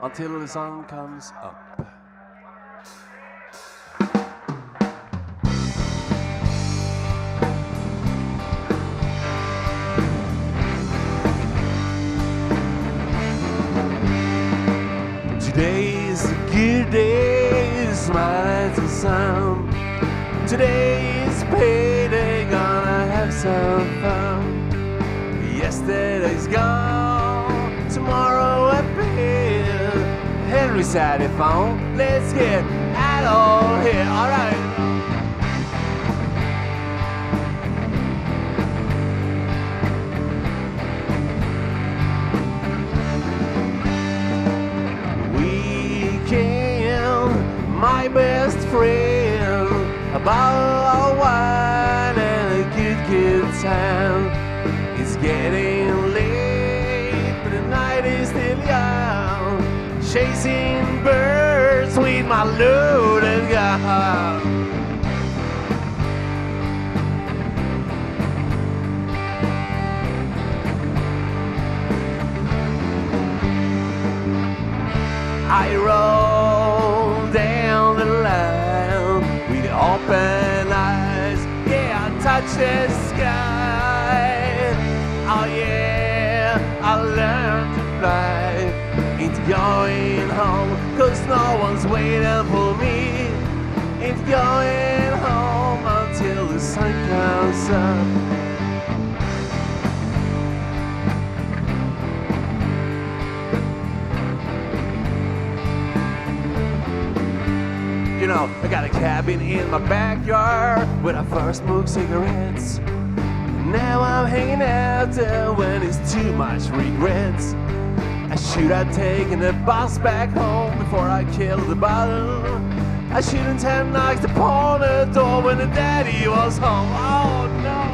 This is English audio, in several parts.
until the sun comes up. Today's a good day, smile at the sun. Today is payday, gonna have some fun. Yesterday's gone, tomorrow appear. Henry's at the phone, let's get at all here, alright. My best friend, a bottle of wine and a good time. It's getting late, but the night is still young. Chasing birds with my loaded gun. I roll down the line with open eyes. Yeah, I touch the sky. Oh yeah, I learned to fly. It's going home, 'cause no one's waiting for me. It's going home until the sun comes up. You know, I got a cabin in my backyard where I first smoked cigarettes. Now I'm hanging out there when it's too much regrets. I should have taken the bus back home before I killed the bottle. I shouldn't have knocked upon the door when the daddy was home. Oh no.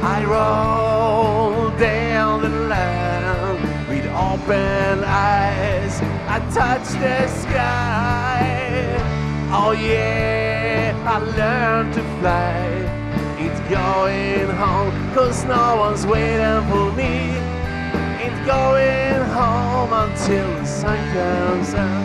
I roll down the line with open eyes. I touch the sky. Oh yeah, I learned to fly. It's going home, 'cause no one's waiting for me. It's going home until the sun comes up.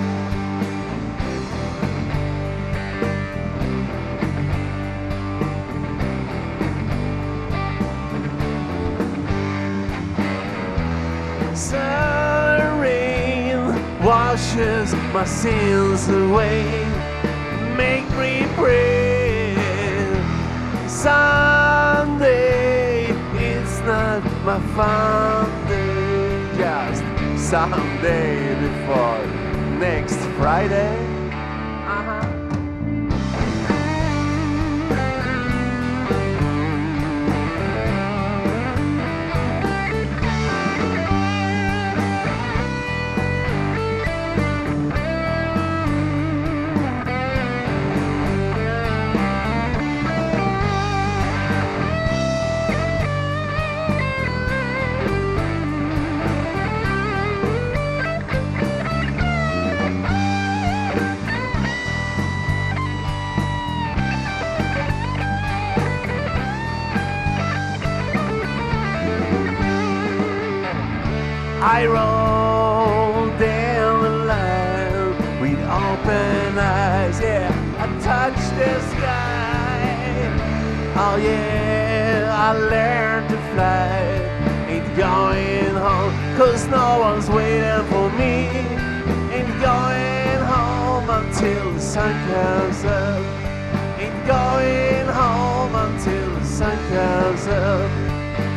Sun rain washes my sins away. Make me pray. Sunday, it's not my fun day. Just someday before next Friday. I roll down the line with open eyes. Yeah, I touch the sky. Oh yeah, I learned to fly. Ain't going home, 'cause no one's waiting for me. Ain't going home until the sun comes up. Ain't going home until the sun comes up.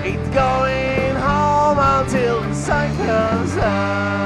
Ain't going home until the sun comes up.